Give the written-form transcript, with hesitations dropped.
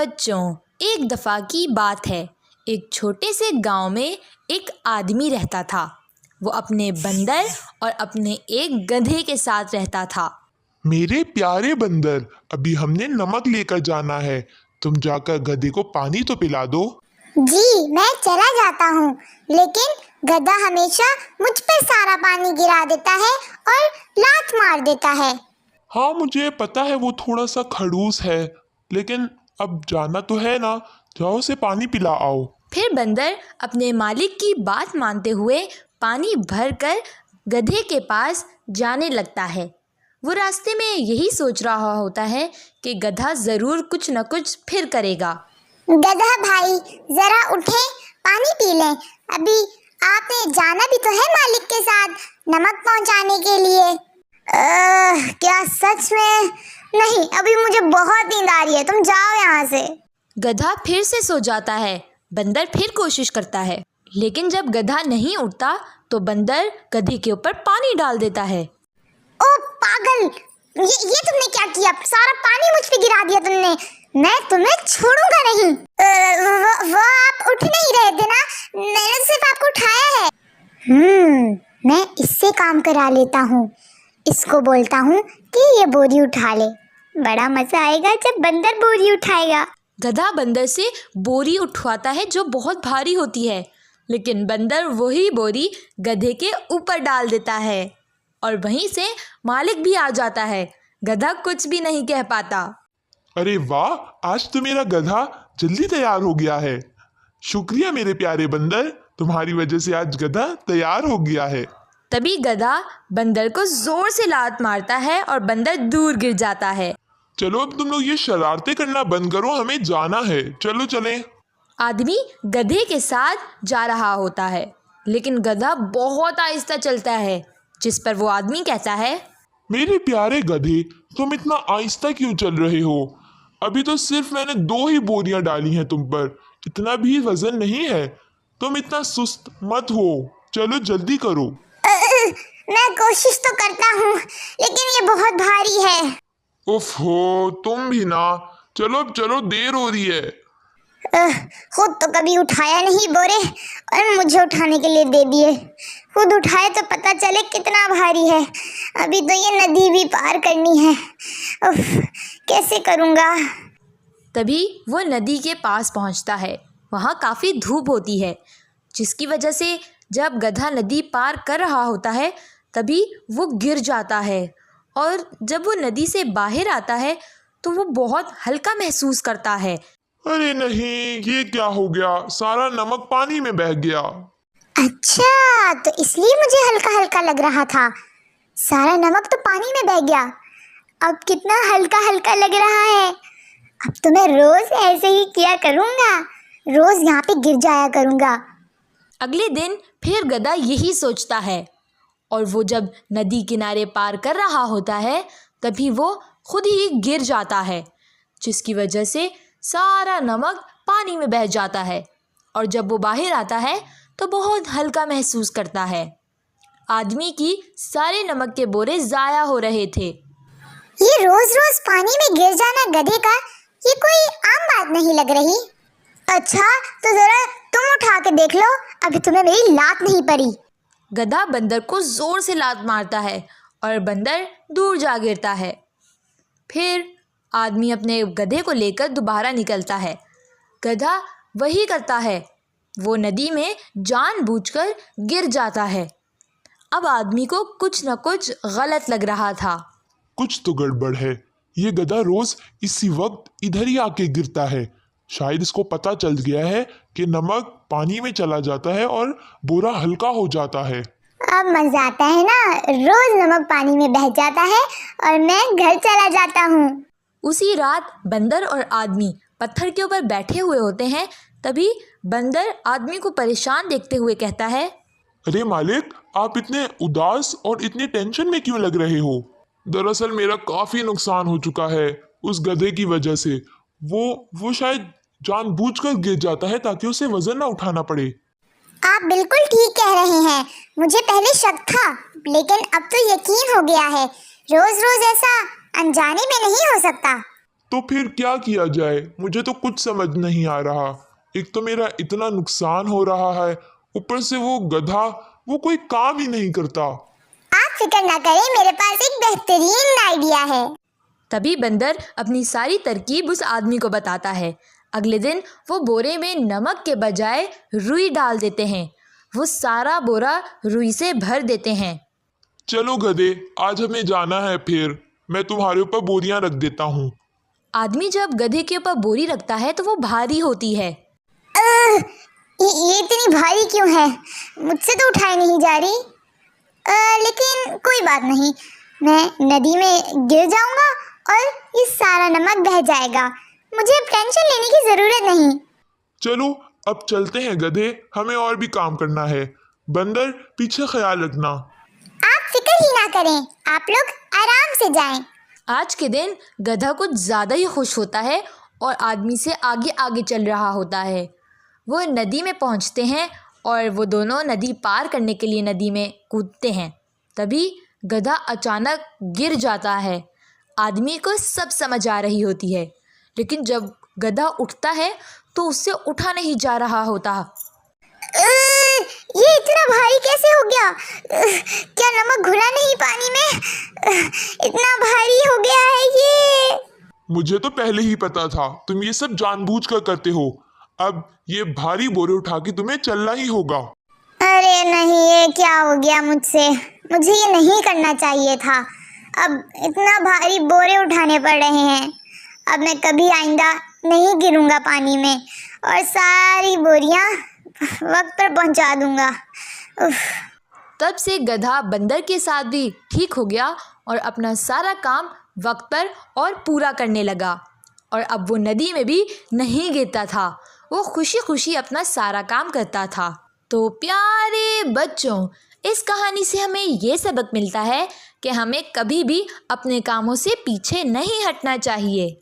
बच्चों, एक दफ़ा की बात है। एक छोटे से गांव में एक आदमी रहता था। वो अपने बंदर और अपने एक गधे के साथ रहता था। मेरे प्यारे बंदर, अभी हमने नमक लेकर जाना है। तुम जाकर गधे को पानी तो पिला दो। जी, मैं चला जाता हूँ, लेकिन गधा हमेशा मुझ पर सारा पानी गिरा देता है और लात मार देता है। हाँ, मुझे पता है वो थोड़ा सा खड़ूस है, लेकिन अब जाना तो है ना। जाओ उसे पानी पिला आओ। फिर बंदर अपने मालिक की बात मानते हुए पानी भरकर गधे के पास जाने लगता है। वो रास्ते में यही सोच रहा होता है कि गधा ज़रूर कुछ न कुछ फिर करेगा। गधा भाई, जरा उठे, पानी पी लें। अभी आपने जाना भी तो है मालिक के साथ नमक पहुंचाने के लिए। क्या सच में? नहीं, अभी मुझे बहुत नींद आ रही है, तुम जाओ यहाँ से। गधा फिर से सो जाता है। बंदर फिर कोशिश करता है, लेकिन जब गधा नहीं उठता तो बंदर गधे के ऊपर पानी डाल देता है। ओ पागल, ये तुमने क्या किया? सारा पानी मुझ पे गिरा दिया तुमने। मैं तुम्हें छोड़ूंगा नहीं। वो आप उठ नहीं रहे थे ना? मैंने सिर्फ आपको उठाया है। मैं इससे काम करा लेता हूँ। इसको बोलता हूँ कि ये बोरी उठा ले। बड़ा मजा आएगा जब बंदर बोरी उठाएगा। गधा बंदर से बोरी उठवाता है जो बहुत भारी होती है, लेकिन बंदर वही बोरी गधे के ऊपर डाल देता है और वहीं से मालिक भी आ जाता है। गधा कुछ भी नहीं कह पाता। अरे वाह, आज तो मेरा गधा जल्दी तैयार हो गया है। शुक्रिया मेरे प्यारे बंदर, तुम्हारी वजह से आज गधा तैयार हो गया है। तभी गधा बंदर को जोर से लात मारता है और बंदर दूर गिर जाता है। चलो अब तुम लोग ये शरारतें करना बंद करो, हमें जाना है। चलो चलें। आदमी गधे के साथ जा रहा होता है, लेकिन गधा बहुत आहिस्ता चलता है, जिस पर वो आदमी कहता है, मेरे प्यारे गधे, तुम इतना आहिस्ता क्यों चल रहे हो? अभी तो सिर्फ मैंने 2 ही बोरियां डाली हैं तुम पर, इतना भी वजन नहीं है। तुम इतना सुस्त मत हो, चलो जल्दी करो। मैं कोशिश तो करता हूँ, लेकिन ये बहुत भारी है। उफ हो, तुम भी ना। चलो अब चलो, देर हो रही है। खुद तो कभी उठाया नहीं बोरे और मुझे उठाने के लिए दे दिए। खुद उठाए तो पता चले कितना भारी है। अभी तो ये नदी भी पार करनी है। उफ, कैसे करूँगा? तभी वो नदी के पास पहुंचता है। वहाँ काफ़ी धूप होती है, जिसकी वजह से जब गधा नदी पार कर रहा होता है तभी वो गिर जाता है, और जब वो नदी से बाहर आता है तो वो बहुत हल्का महसूस करता है। अरे नहीं, ये क्या हो गया? सारा नमक पानी में बह गया। अच्छा, तो इसलिए मुझे हल्का हल्का लग रहा था। सारा नमक तो पानी में बह गया। अब कितना हल्का हल्का लग रहा है। अब तो मैं रोज ऐसे ही किया करूँगा, रोज यहाँ पे गिर जाया करूँगा। अगले दिन फिर गधा यही सोचता है, और वो जब नदी किनारे पार कर रहा होता है तभी वो खुद ही गिर जाता है, जिसकी वजह से सारा नमक पानी में बह जाता है, और जब वो बाहर आता है तो बहुत हल्का महसूस करता है। आदमी की सारे नमक के बोरे ज़ाया हो रहे थे। ये रोज रोज पानी में गिर जाना गधे का, ये कोई आम बात नहीं लग रही। अच्छा, तो जरा तुम उठा के देख लो, अभी तुम्हें मेरी लात नहीं पड़ी। गधा बंदर को ज़ोर से लात मारता है और बंदर दूर जा गिरता है। फिर आदमी अपने गधे को लेकर दोबारा निकलता है। गधा वही करता है, वो नदी में जानबूझकर गिर जाता है। अब आदमी को कुछ न कुछ गलत लग रहा था। कुछ तो गड़बड़ है। ये गधा रोज इसी वक्त इधर ही आके गिरता है। शायद इसको पता चल गया है कि नमक पानी में चला जाता है और बोरा हल्का हो जाता है। अब मजा आता है ना, रोज नमक पानी में बह जाता है और मैं घर चला जाता हूँ। उसी रात बंदर और आदमी पत्थर के ऊपर बैठे हुए होते हैं। तभी बंदर आदमी को परेशान देखते हुए कहता है, अरे मालिक, आप इतने उदास और इतने टेंशन में क्यों लग रहे हो? दरअसल मेरा काफी नुकसान हो चुका है उस गधे की वजह से। वो शायद जानबूझकर गिर जाता है ताकि उसे वजन ना उठाना पड़े। आप बिल्कुल ठीक कह रहे हैं। मुझे पहले शक था, लेकिन अब तो यकीन हो गया है। रोज रोज ऐसा अनजाने में नहीं हो सकता। तो फिर क्या किया जाए, मुझे तो कुछ समझ नहीं आ रहा। एक तो मेरा इतना नुकसान हो रहा है, ऊपर से वो गधा वो कोई काम ही नहीं करता। आप फिक्र ना करें, मेरे पास एक बेहतरीन आइडिया है। तभी बंदर अपनी सारी तरकीब उस आदमी को बताता है। अगले दिन वो बोरे में नमक के बजाय रुई डाल देते हैं। वो सारा बोरा रुई से भर देते हैं। चलो गधे, आज हमें जाना है, फिर मैं तुम्हारे ऊपर बोरियां रख देता हूँ। आदमी जब गधे के ऊपर बोरी रखता है तो वो भारी होती है। ये इतनी भारी क्यों है? मुझसे तो उठाई नहीं जा रही। लेकिन कोई बात नहीं, मैं नदी में गिर जाऊंगा और ये सारा नमक बह जाएगा। मुझे अब टेंशन लेने की जरूरत नहीं। चलो अब चलते हैं गधे, हमें और भी काम करना है। बंदर, पीछे ख्याल रखना। आप फिक्र ही ना करें, आप लोग आराम से जाएं। आज के दिन गधा कुछ ज़्यादा ही खुश होता है और आदमी से आगे आगे चल रहा होता है। वो नदी में पहुंचते हैं और वो दोनों नदी पार करने के लिए नदी में कूदते हैं। तभी गधा अचानक गिर जाता है। आदमी को सब समझ आ रही होती है, लेकिन जब गधा उठता है तो उससे उठा नहीं जा रहा होता। ये इतना भारी कैसे हो गया? क्या नमक घुला नहीं पानी में? इतना भारी हो गया है ये। मुझे तो पहले ही पता था, तुम ये सब जानबूझकर करते हो। अब ये भारी बोरे उठा के तुम्हें चलना ही होगा। अरे नहीं, ये क्या हो गया मुझसे? मुझे ये नहीं करना चाहिए था। अब इतना भारी बोरे उठाने पड़ रहे हैं। अब मैं कभी आइंदा नहीं गिरूंगा पानी में और सारी बोरियां वक्त पर पहुंचा दूंगा। उफ। तब से गधा बंदर के साथ भी ठीक हो गया और अपना सारा काम वक्त पर और पूरा करने लगा। और अब वो नदी में भी नहीं गिरता था। वो खुशी खुशी अपना सारा काम करता था। तो प्यारे बच्चों, इस कहानी से हमें ये सबक मिलता है कि हमें कभी भी अपने कामों से पीछे नहीं हटना चाहिए।